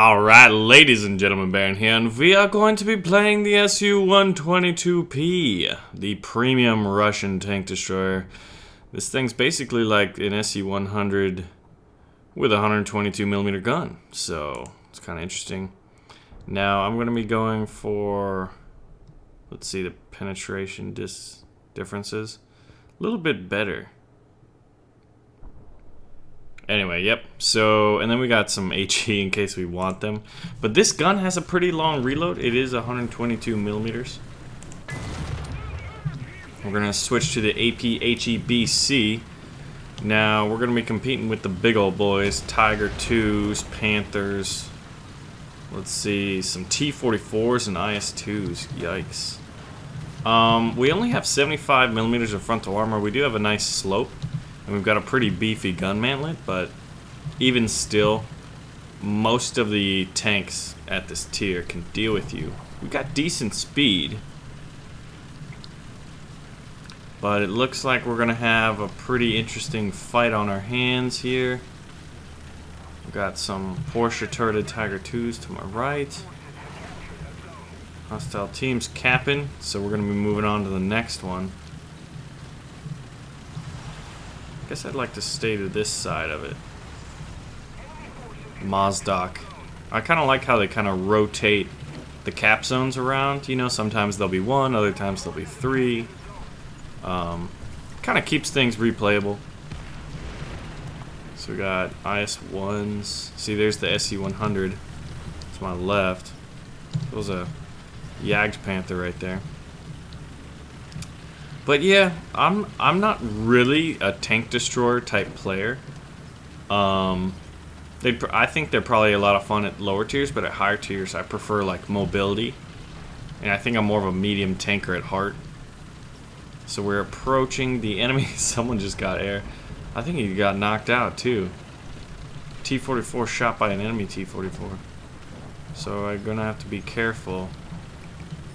Alright, ladies and gentlemen, Baron here, and we are going to be playing the Su-122p, the premium Russian tank destroyer. This thing's basically like an SU-100 with a 122mm gun, so it's kind of interesting. Now, I'm going to be going for, let's see, the penetration differences. A little bit better. Anyway, yep, so, and then we got some HE in case we want them. But this gun has a pretty long reload. It is 122mm. We're going to switch to the APHEBC. Now, we're going to be competing with the big old boys. Tiger 2s, Panthers. Let's see, some T-44s and IS-2s. Yikes. We only have 75mm of frontal armor. We do have a nice slope. And we've got a pretty beefy gun mantlet, but even still, most of the tanks at this tier can deal with you. We've got decent speed, but it looks like we're going to have a pretty interesting fight on our hands here. We've got some Porsche turreted Tiger 2s to my right. Hostile teams capping, so we're going to be moving on to the next one. I guess I'd like to stay to this side of it. Mozdok. I kind of like how they kind of rotate the cap zones around. You know, sometimes there'll be one, other times there'll be three. Kind of keeps things replayable. So we got IS-1s. See, there's the SU-100. To my left. There was a Yags Panther right there. But yeah, I'm not really a tank destroyer type player. I think they're probably a lot of fun at lower tiers, but at higher tiers I prefer like mobility. And I think I'm more of a medium tanker at heart. So we're approaching the enemy. Someone just got air. I think he got knocked out too. T-44 shot by an enemy T-44. So I'm gonna have to be careful.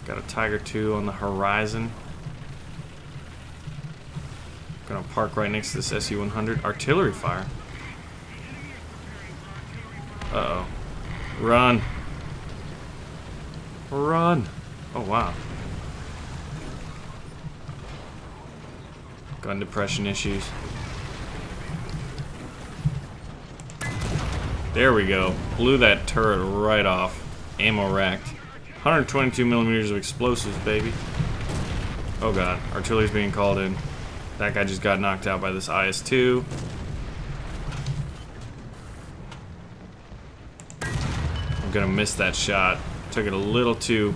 Got a Tiger 2 on the horizon. Gonna park right next to this SU-100. Artillery fire. Uh-oh. Run. Run. Oh, wow. Gun depression issues. There we go. Blew that turret right off. Ammo racked. 122mm of explosives, baby. Oh god. Artillery's being called in. That guy just got knocked out by this IS-2. I'm gonna miss that shot. Took it a little too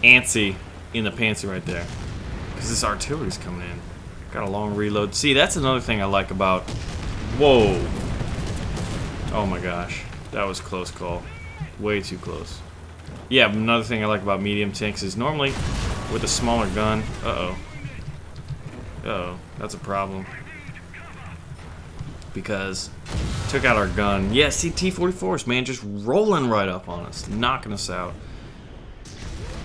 antsy in the pantsy right there. Because this artillery's coming in. Got a long reload. See, that's another thing I like about... Whoa. Oh my gosh. That was a close call. Way too close. Yeah, another thing I like about medium tanks is normally with a smaller gun... Uh-oh. Uh-oh, that's a problem. Because took out our gun. Yeah, see, T-44s, man, just rolling right up on us, knocking us out.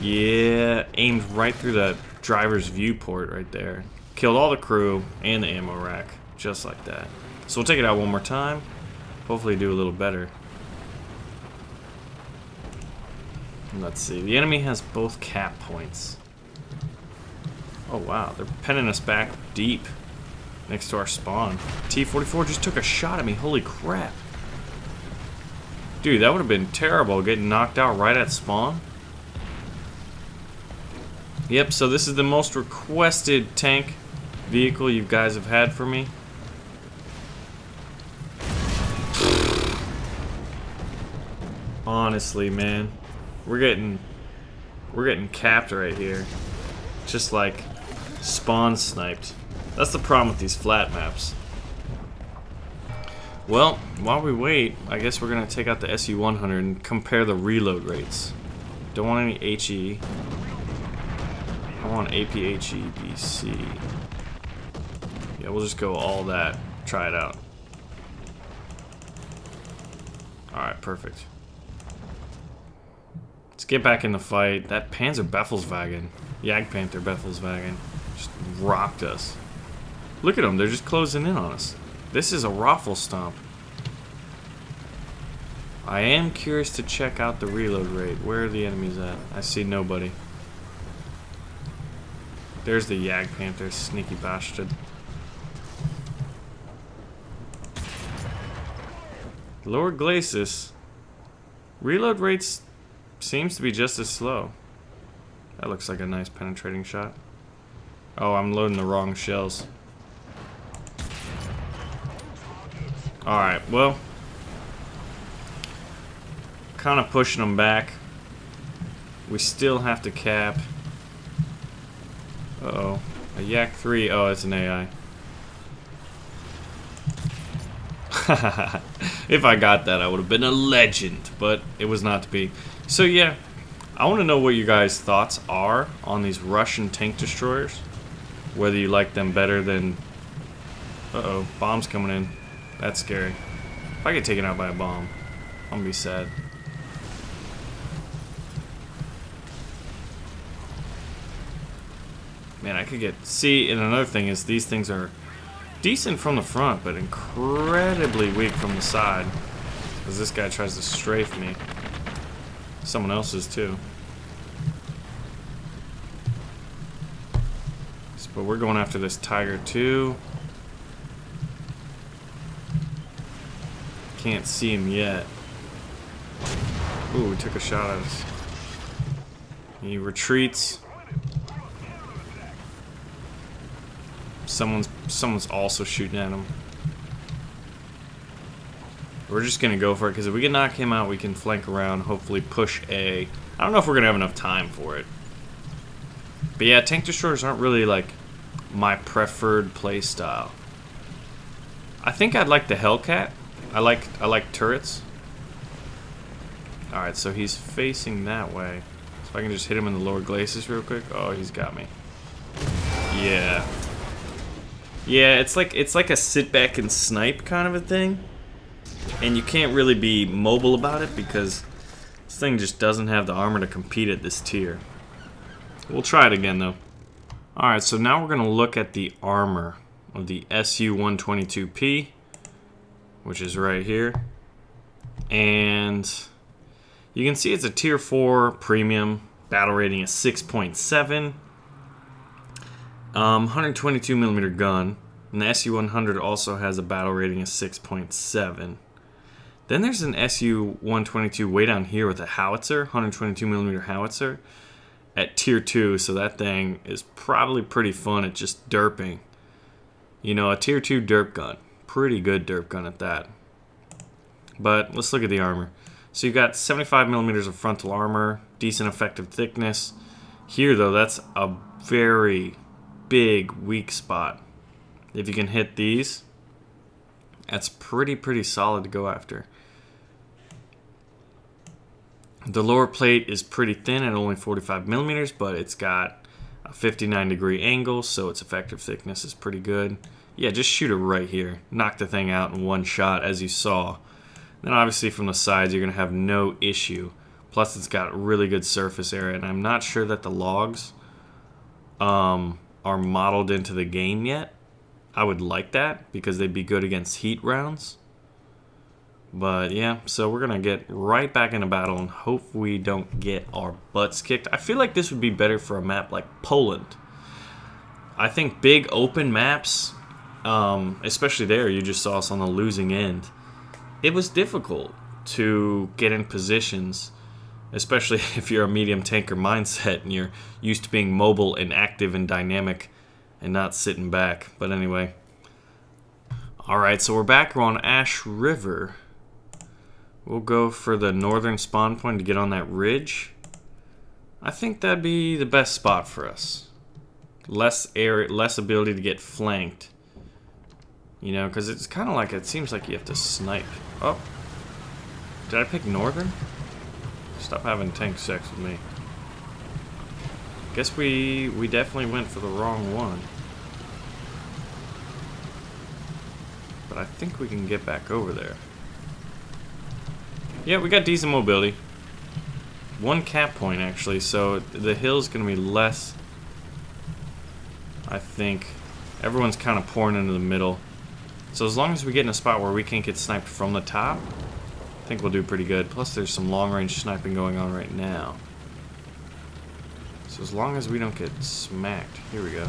Yeah, aimed right through that driver's viewport right there. Killed all the crew and the ammo rack, just like that. So we'll take it out one more time. Hopefully do a little better. Let's see, the enemy has both cap points. Oh wow, they're penning us back deep next to our spawn. T-44 just took a shot at me, holy crap. Dude, that would have been terrible, getting knocked out right at spawn. Yep, so this is the most requested tank vehicle you guys have had for me. Honestly, man, we're getting capped right here. Just like spawn sniped. That's the problem with these flat maps. Well, while we wait, I guess we're gonna take out the SU-100 and compare the reload rates. Don't want any HE. I want APHEBC. Yeah, we'll just go all that. Try it out. Alright, perfect. Let's get back in the fight. That Panzer Befelswagen, Jagdpanther Befelswagen, just rocked us. Look at them, they're just closing in on us. This is a raffle stomp. I am curious to check out the reload rate. Where are the enemies at? I see nobody. There's the Jagdpanther, sneaky bastard. Lower Glacis. Reload rates seems to be just as slow. That looks like a nice penetrating shot. Oh, I'm loading the wrong shells. Alright, well. Kind of pushing them back. We still have to cap. Uh-oh. A Yak 3. Oh, it's an AI. If I got that, I would have been a legend. But it was not to be. So, yeah. I want to know what you guys' thoughts are on these Russian tank destroyers. Whether you like them better than... Uh-oh. Bombs coming in. That's scary. If I get taken out by a bomb, I'm gonna be sad. Man, I could get... See, and another thing is these things are decent from the front, but incredibly weak from the side. Because this guy tries to strafe me. Someone else's, too. But we're going after this Tiger, too. Can't see him yet. Ooh, we took a shot at us. He retreats. Someone's also shooting at him. We're just gonna go for it because if we can knock him out, we can flank around. Hopefully, push A. I don't know if we're gonna have enough time for it. But yeah, tank destroyers aren't really like my preferred play style. I think I'd like the Hellcat. I like turrets. Alright, so he's facing that way. So if I can just hit him in the lower glacis real quick. Oh, he's got me. Yeah. Yeah, it's like a sit back and snipe kind of a thing. And you can't really be mobile about it because this thing just doesn't have the armor to compete at this tier. We'll try it again though. Alright, so now we're going to look at the armor of the Su-122p, which is right here. And you can see it's a tier 4 premium, battle rating is 6.7, 122mm gun, and the Su-100 also has a battle rating of 6.7. Then there's an Su-122 way down here with a howitzer, 122mm howitzer, at tier 2, so that thing is probably pretty fun at just derping. You know, a tier 2 derp gun. Pretty good derp gun at that. But let's look at the armor. So you've got 75mm of frontal armor, decent effective thickness. Here though, that's a very big weak spot. If you can hit these, that's pretty solid to go after. The lower plate is pretty thin at only 45mm, but it's got a 59-degree angle, so its effective thickness is pretty good. Yeah, just shoot it right here. Knock the thing out in one shot, as you saw. Then obviously from the sides, you're going to have no issue. Plus, it's got really good surface area, and I'm not sure that the logs are modeled into the game yet. I would like that, because they'd be good against heat rounds. But yeah, so we're going to get right back into battle and hope we don't get our butts kicked. I feel like this would be better for a map like Poland. I think big open maps, especially there, you just saw us on the losing end. It was difficult to get in positions, especially if you're a medium tanker mindset and you're used to being mobile and active and dynamic and not sitting back. But anyway. Alright, so we're back. We're on Ash River. We'll go for the northern spawn point to get on that ridge. I think that'd be the best spot for us. Less area, less ability to get flanked. You know, because it's kind of like, it seems like you have to snipe. Oh. Did I pick northern? Stop having tank sex with me. Guess we definitely went for the wrong one. But I think we can get back over there. Yeah, we got decent mobility. One cap point, actually, so the hill's going to be less, I think. Everyone's kind of pouring into the middle. So as long as we get in a spot where we can't get sniped from the top, I think we'll do pretty good. Plus, there's some long-range sniping going on right now. So as long as we don't get smacked. Here we go.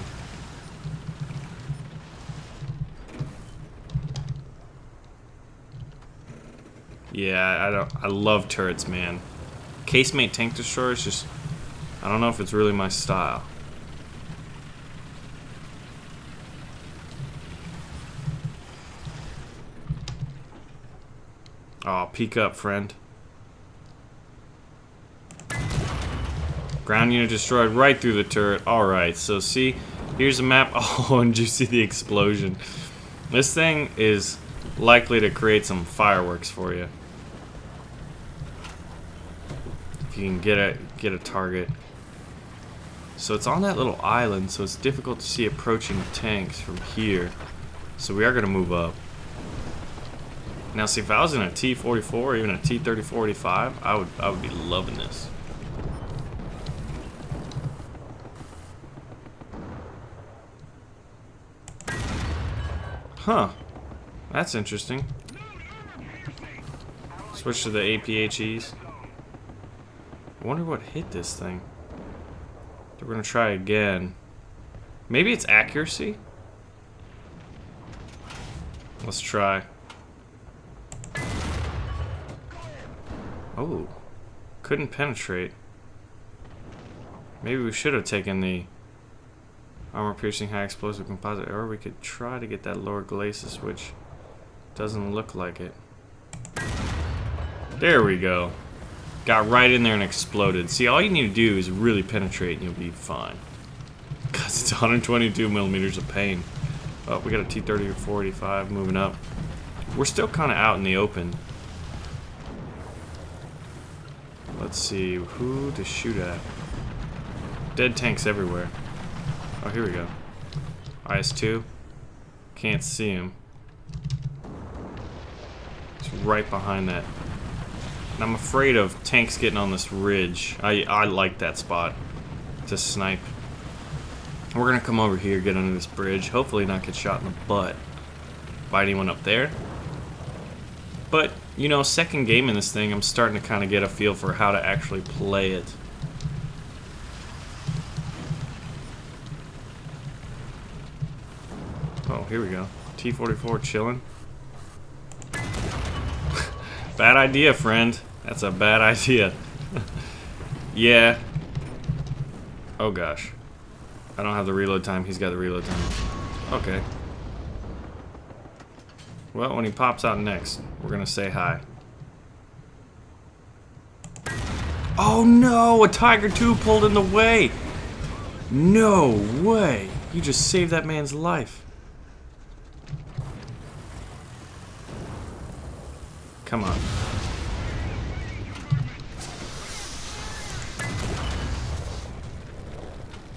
Yeah, I love turrets, man. Casemate tank destroyer is just, I don't know if it's really my style. Oh, peek up, friend. Ground unit destroyed right through the turret. Alright, so see, here's a map. Oh, and did you see the explosion? This thing is likely to create some fireworks for you. If you can get a target. So it's on that little island, so it's difficult to see approaching tanks from here. So we are going to move up. Now, see, if I was in a T-44 or even a T-34-85, I would be loving this. Huh. That's interesting. Switch to the APHEs. I wonder what hit this thing. We're gonna try again. Maybe it's accuracy? Let's try. Oh. Couldn't penetrate. Maybe we should have taken the armor piercing high explosive composite, or we could try to get that lower glacis, which doesn't look like it. There we go. Got right in there and exploded. See, all you need to do is really penetrate and you'll be fine. Because it's 122 millimeters of pain. Oh, we got a T-34-85 moving up. We're still kind of out in the open. Let's see who to shoot at. Dead tanks everywhere. Oh, here we go. IS-2. Can't see him. It's right behind that. And I'm afraid of tanks getting on this ridge. I like that spot to snipe. We're gonna come over here, get under this bridge, hopefully not get shot in the butt by anyone up there. But, you know, second game in this thing, I'm starting to kind of get a feel for how to actually play it. Oh, here we go. T-44 chilling. Bad idea, friend. That's a bad idea. Yeah. Oh gosh. I don't have the reload time. He's got the reload time. Okay. Well, when he pops out next, we're gonna say hi. Oh no! A Tiger II pulled in the way! No way! You just saved that man's life. Come on.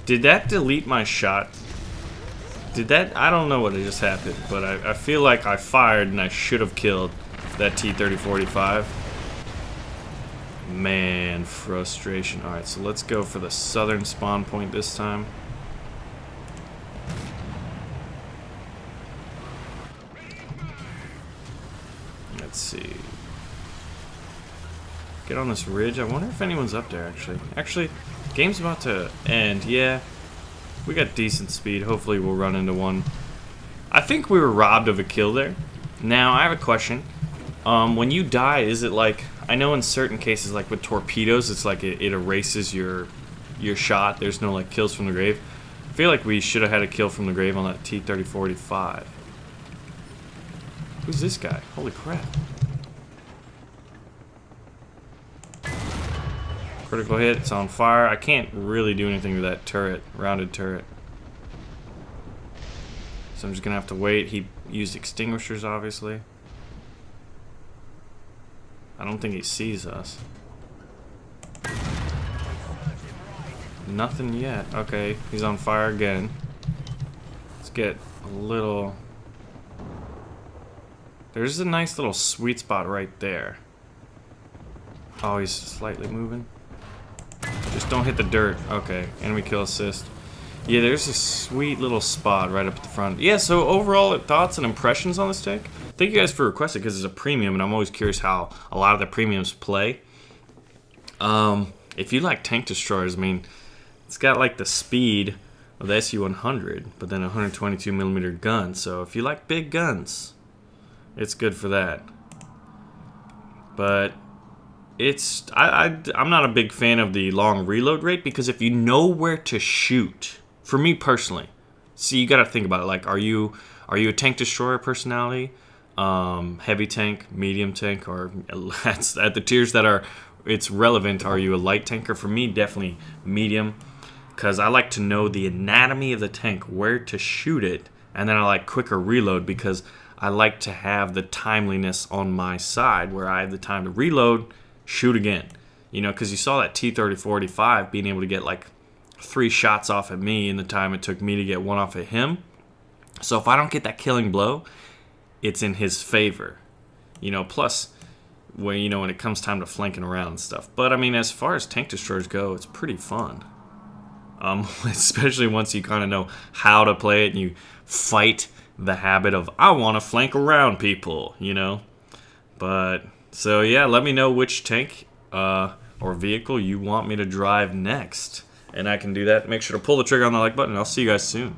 Did that delete my shot? Did that? I don't know what just happened, but I feel like I fired and I should have killed that T-30-45. Man, frustration. Alright, so let's go for the southern spawn point this time. Let's see. Get on this ridge. I wonder if anyone's up there, actually. Actually, game's about to end. Yeah, we got decent speed. Hopefully we'll run into one. I think we were robbed of a kill there. Now, I have a question. When you die, is it like... I know in certain cases, like with torpedoes, it's like it erases your shot. There's no, like, kills from the grave. I feel like we should have had a kill from the grave on that T-30-45. Who's this guy? Holy crap. Critical hit, it's on fire. I can't really do anything with that turret, rounded turret. So I'm just gonna have to wait. He used extinguishers, obviously. I don't think he sees us. Nothing yet. Okay, he's on fire again. Let's get a little... There's a nice little sweet spot right there. Oh, he's slightly moving. Just don't hit the dirt. Okay, enemy kill assist. Yeah, there's a sweet little spot right up at the front. Yeah, so overall thoughts and impressions on this tank? Thank you guys for requesting because it's a premium, and I'm always curious how a lot of the premiums play. If you like tank destroyers, I mean, it's got like the speed of the Su-100, but then a 122mm gun. So if you like big guns, it's good for that. But I'm not a big fan of the long reload rate because if you know where to shoot, for me personally, see, you got to think about it. Like, are you a tank destroyer personality, heavy tank, medium tank, or at the tiers that are it's relevant? Are you a light tanker? For me, definitely medium, because I like to know the anatomy of the tank, where to shoot it, and then I like quicker reload because I like to have the timeliness on my side where I have the time to reload, shoot again. You know, because you saw that T-34-85 being able to get like 3 shots off at me in the time it took me to get 1 off at him. So if I don't get that killing blow, it's in his favor. You know, plus when it comes time to flanking around and stuff. But I mean, as far as tank destroyers go, it's pretty fun. Especially once you kind of know how to play it and you fight the habit of I want to flank around people, you know. But so yeah, let me know which tank or vehicle you want me to drive next, and I can do that. Make sure to pull the trigger on the like button. I'll see you guys soon.